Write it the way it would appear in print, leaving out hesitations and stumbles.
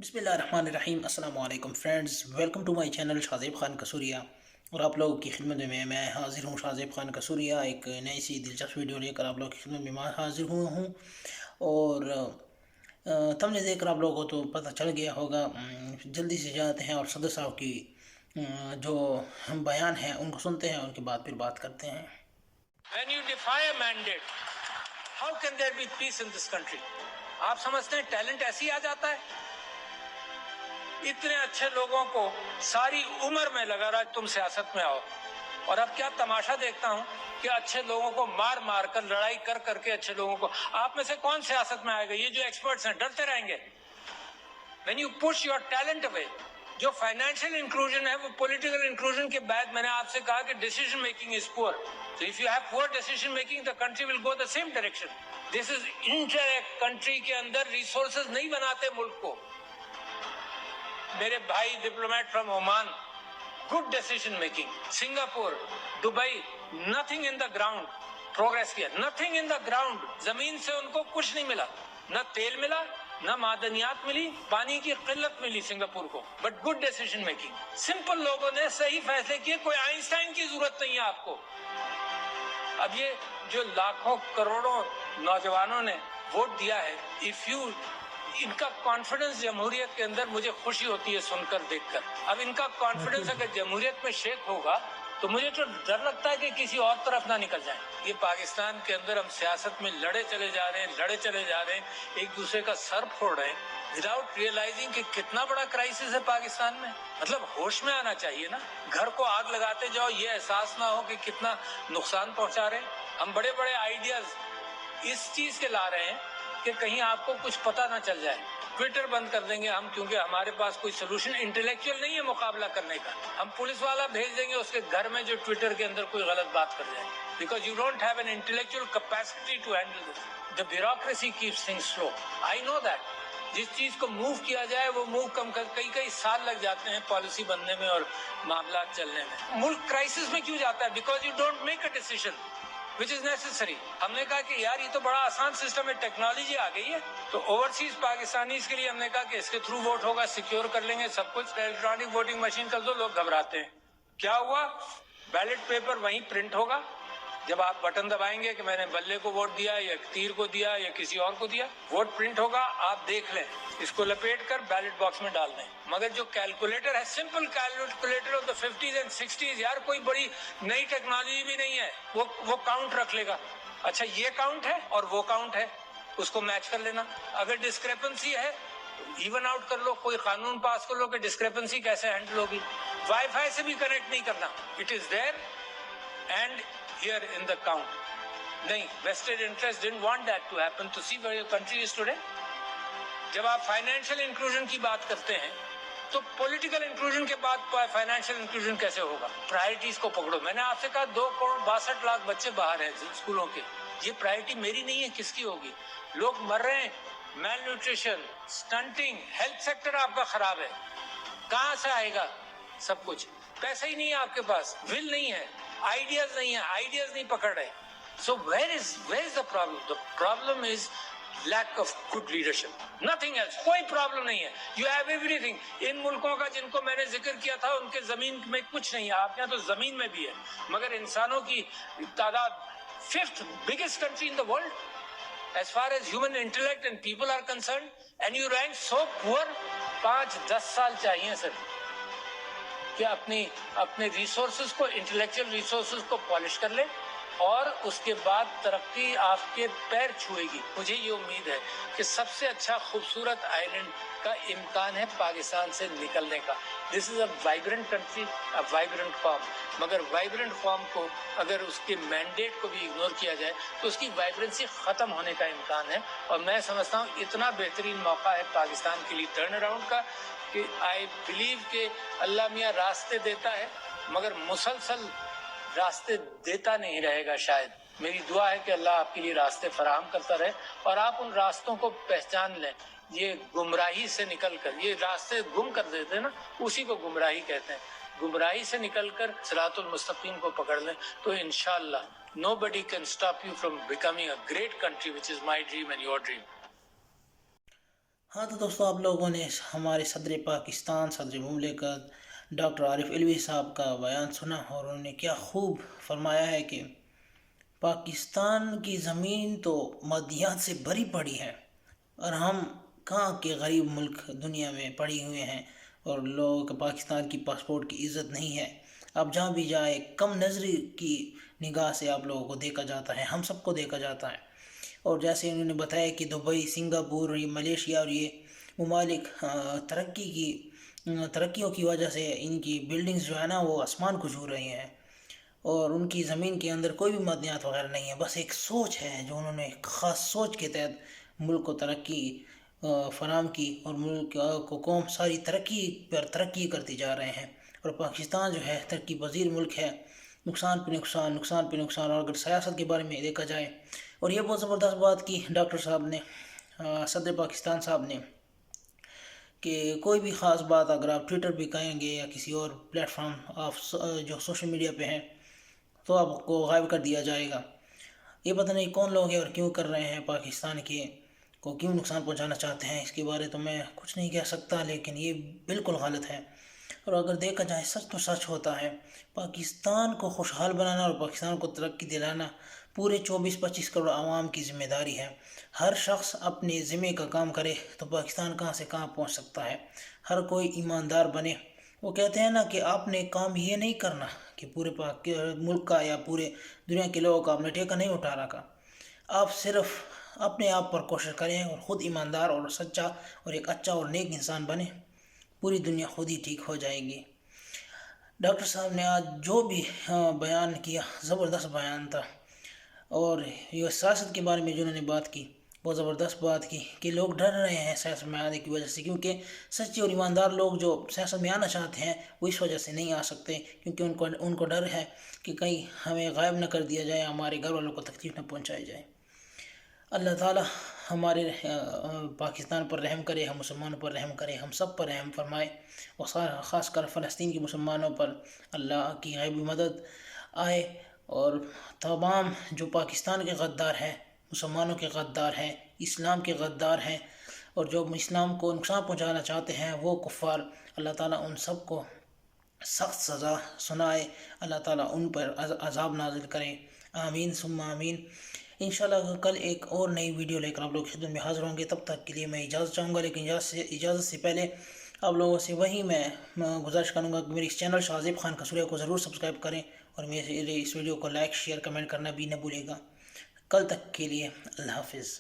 बिस्मिल्लाहिर्रहमानिर्रहीम। अस्सलाम वालेकुम friends, welcome to my channel Shahzeb Khan Kasuriya. और आप लोगों की खिदमत में मैं हाज़िर हूँ शाज़ेब खान कसूरिया, एक नई सी दिलचस्प वीडियो लेकर आप लोगों की खिदमत में मैं हाज़िर हुआ हूँ। और थंबनेल देखकर आप लोगों को तो पता चल गया होगा। जल्दी से जाते हैं और सदर साहब की जो बयान है उनको सुनते हैं, उनके बाद फिर बात करते हैं। When you defy a mandate, how can there be peace in this country? आप समझते हैं टैलेंट ऐसे ही आ जाता है? इतने अच्छे लोगों को सारी उम्र में लगा रहा तुम सियासत में आओ, और अब क्या तमाशा देखता हूं कि अच्छे लोगों को मार मार कर, लड़ाई कर करके अच्छे लोगों को, आप में से कौन सियासत में आएगा? ये जो एक्सपर्ट्स हैं डरते रहेंगे। When you push your talent away, जो फाइनेंशियल इंक्लूजन है वो पॉलिटिकल इंक्लूजन के बाद मैंने आपसे कहा कि decision making is poor. So if you have poor decision making, the country will go the same direction. This is indirect country के अंदर रिसोर्सेज नहीं बनाते मुल्क को। मेरे भाई diplomat from Oman, good decision making. Singapore, Dubai, nothing in the ground, progress किया, nothing in the ground. जमीन से उनको कुछ नहीं मिला, न तेल मिला, न मादनियात मिली, पानी की किल्लत मिली सिंगापुर को, but good decision making. Simple लोगों ने सही फैसले किए, कोई आइंस्टाइन की जरूरत नहीं है आपको। अब ये जो लाखों करोड़ों नौजवानों ने वोट दिया है, इफ यू, इनका कॉन्फिडेंस जमहूरियत के अंदर मुझे खुशी होती है सुनकर, देखकर। अब इनका कॉन्फिडेंस अगर जमहूरियत में शेक होगा तो मुझे तो डर लगता है कि किसी और तरफ ना निकल जाए। ये पाकिस्तान के अंदर हम सियासत में लड़े चले जा रहे हैं, एक दूसरे का सर फोड़ रहे हैं विदाउट रियलाइजिंग कि कितना बड़ा क्राइसिस है पाकिस्तान में। मतलब होश में आना चाहिए ना। घर को आग लगाते जाओ, ये एहसास ना हो कि कितना नुकसान पहुंचा रहे हैं। हम बड़े बड़े आइडियाज इस चीज के ला रहे हैं कि कहीं आपको कुछ पता ना चल जाए। ट्विटर बंद कर देंगे हम, क्योंकि हमारे पास कोई सोल्यूशन इंटेलेक्चुअल नहीं है मुकाबला करने का। हम पुलिस वाला भेज देंगे उसके घर में जो ट्विटर के अंदर कोई गलत बात कर जाए, because you don't have an intellectual capacity to handle this. The bureaucracy keeps things slow, I know that. जिस चीज को मूव किया जाए वो मूव कम कर, कई साल लग जाते हैं पॉलिसी बनने में और मामला चलने में। मुल्क क्राइसिस में क्यों जाता है? Because you don't make a decision which is necessary. हमने कहा कि यार ये तो बड़ा आसान सिस्टम है, टेक्नोलॉजी आ गई है, तो ओवरसीज पाकिस्तानीज के लिए हमने कहा कि इसके थ्रू वोट होगा, सिक्योर कर लेंगे सब कुछ, इलेक्ट्रॉनिक वोटिंग मशीन कर दो। लोग घबराते हैं। क्या हुआ? बैलेट पेपर वहीं प्रिंट होगा। जब आप बटन दबाएंगे कि मैंने बल्ले को वोट दिया या तीर को दिया या किसी और को दिया, वोट प्रिंट होगा, आप देख लें, इसको लपेट कर बैलेट बॉक्स में डाल दें। मगर जो कैलकुलेटर है, simple calculator of the 50s and 60s, यार कोई बड़ी नई टेक्नोलॉजी भी नहीं है, वो काउंट रख लेगा। अच्छा ये काउंट है और वो काउंट है, उसको मैच कर लेना। अगर डिस्क्रेपेंसी है इवन आउट कर लो, कोई कानून पास कर लो कि डिस्क्रेपेंसी कैसे हैंडल होगी। वाईफाई से भी कनेक्ट नहीं करना, it is there and here in the count. नहीं, vested interest didn't want that to happen. To see where your country is today. जब आप फाइनेंशियल इंक्लूजन की बात करते हैं तो पॉलिटिकल इंक्लूजन के बाद फाइनेंशियल इंक्लूजन कैसे होगा? प्रायोरिटीज को पकड़ो। मैंने आपसे कहा 2,62,00,000 बच्चे बाहर हैं स्कूलों के। ये प्रायोरिटी मेरी नहीं है, किसकी होगी? लोग मर रहे हैं, mail nutrition, stunting, health sector आपका खराब है। कहां से आएगा सब कुछ? पैसा ही नहीं है आपके पास, विल नहीं है, आइडियाज नहीं है, आइडियाज नहीं पकड़ रहे। So where is the problem? The problem is lack of good leadership, nothing else. कोई प्रॉब्लम नहीं है, यू हैव एवरीथिंग। इन मुल्कों का जिनको मैंने जिक्र किया था उनके जमीन में कुछ नहीं है, आपके यहाँ तो जमीन में भी है, मगर इंसानों की तादाद 5th biggest country in the world as far as human intellect and people are concerned, and you rank so poor। 5-10 साल चाहिए सर कि अपने रिसोर्सेज को, इंटेलेक्चुअल रिसोर्सेज को पॉलिश कर ले, और उसके बाद तरक्की आपके पैर छुएगी। मुझे ये उम्मीद है कि सबसे अच्छा खूबसूरत आइलैंड का इम्कान है पाकिस्तान से निकलने का। This is a vibrant country, a vibrant form, मगर वाइब्रेंट फॉर्म को अगर उसके मैंडेट को भी इग्नोर किया जाए तो उसकी वाइब्रेंसी खत्म होने का इम्कान है। और मैं समझता हूँ इतना बेहतरीन मौका है पाकिस्तान के लिए टर्न अराउंड का कि आई बिलीव कि अल्लाह मियाँ रास्ते देता है मगर मुसलसल रास्ते देता नहीं रहेगा शायद। मेरी दुआ है कि अल्लाह आपके लिए रास्ते फराहम करता रहे और आप उन रास्तों को पहचान लें। ये गुमराही से निकलकर, ये रास्ते गुम कर देते हैं ना, उसी को गुमराही कहते हैं। गुमराही से निकलकर सिरातुल मुस्तकीम को पकड़ लें तो इंशाअल्लाह nobody can stop you from becoming a great country, which is my dream and your dream. ہاں تو دوستوں، آپ لوگوں نے ہمارے صدر پاکستان، صدر مملکت ڈاکٹر عارف علوی صاحب کا بیان سنا، اور انہوں نے کیا خوب فرمایا ہے کہ پاکستان کی زمین تو معدنیات سے بھری پڑی ہے، اور ہم کہاں کے غریب ملک دنیا میں پڑے ہوئے ہیں، اور لوگوں کے پاکستان کی پاسپورٹ کی عزت نہیں ہے۔ آپ جہاں بھی جائیں کم نظری کی نگاہ سے آپ لوگوں کو دیکھا جاتا ہے، ہم سب کو دیکھا جاتا ہے۔ اور جیسے انہوں نے بتایا کہ دبئی، سنگاپور، یہ ملیشیا اور یہ ممالک ترقیوں کی وجہ سے ان کی بلڈنگز جو ہے نا وہ آسمان کو چھو رہی ہیں، اور ان کی زمین کے اندر کوئی بھی معدنیات وغیرہ نہیں ہے، بس ایک سوچ ہے جو انہوں نے ایک خاص سوچ کے تحت ملک کو ترقی فراہم کی، اور ملک کو قوم ساری ترقی پر ترقی کرتی جا رہے ہیں، اور پاکستان جو ہے ترقی پذیر ملک ہے۔ نقصان پہ نقصان، نقصان پہ نقصان۔ اور اگر سیاست کے بارے میں دیکھا جائے، اور یہ بہت زبردست بات کی ڈاکٹر صاحب نے، صدر پاکستان صاحب نے، کہ کوئی بھی خاص بات اگر آپ ٹویٹر پہ کہیں گے یا کسی اور پلیٹ فارم آپ جو سوشل میڈیا پہ ہیں، تو آپ کو غائب کر دیا جائے گا۔ یہ پتہ نہیں کون لوگ ہیں اور کیوں کر رہے ہیں، پاکستان کے کو کیوں نقصان پہنچانا چاہتے ہیں، اس کے بارے تو میں کچھ نہیں کہہ سکتا، لیکن یہ بالکل غلط ہے۔ اور اگر دیکھا جائے سچ تو سچ ہوتا ہے، پاکستان کو خوشحال بنانا اور پاکستان کو ترقی دلانا پورے 24-25 کروڑ عوام کی ذمہ داری ہے۔ ہر شخص اپنے ذمے کا کام کرے تو پاکستان کہاں سے کہاں پہنچ سکتا ہے۔ ہر کوئی ایماندار بنے۔ وہ کہتے ہیں نا کہ آپ نے کام یہ نہیں کرنا کہ پورے ملک کا یا پورے دنیا کے لوگوں کا آپ نے ٹھیکہ نہیں اٹھا رکھا، آپ صرف اپنے آپ پر کوشش کریں اور خود ایماندار اور سچا اور ایک اچھا اور نیک انسان بنے، پوری دنیا خود ہی ٹھیک ہو جائے گی۔ ڈاکٹر صاحب نے آج جو بھی بیان کیا، زبردست بیان تھا، اور یہ سیاست کے بارے میں جو انہوں نے بات کی، بہت زبردست بات کی کہ لوگ ڈر رہے ہیں سیاست میں آنے کی وجہ سے، کیونکہ سچے اور ایماندار لوگ جو سیاست میں آنا چاہتے ہیں وہ اس وجہ سے نہیں آ سکتے، کیونکہ ان کو ڈر ہے کہ کہیں ہمیں غائب نہ کر دیا جائے، ہمارے گھر والوں کو تکلیف نہ پہنچائی جائے۔ اللہ تعالی ہمارے پاکستان پر رحم کرے، ہم مسلمانوں پر رحم کرے، ہم سب پر رحم فرمائے، اور خاص کر فلسطین کے مسلمانوں پر اللہ کی غیبی مدد آئے، اور تمام جو پاکستان کے غدار ہیں، مسلمانوں کے غدار ہیں، اسلام کے غدار ہیں، اور جو اسلام کو نقصان پہنچانا چاہتے ہیں وہ کفار، اللہ تعالیٰ ان سب کو سخت سزا سنائے، اللہ تعالیٰ ان پر عذاب نازل کرے، آمین ثم آمین۔ انشاءاللہ کل ایک اور نئی ویڈیو لے کر آپ لوگ کی خدمت میں حاضر ہوں گے، تب تک کے لیے میں اجازت چاہوں گا، لیکن اجازت سے پہلے آپ لوگوں سے وہی میں گزارش کروں گا کہ میری اس چینل شاذیب خان قصوریہ کو ضرور سبسکرائب کریں، اور میرے اس ویڈیو کو لائک، شیئر، کمنٹ کرنا بھی نہ بھولے گا۔ کل تک کے لیے اللہ حافظ۔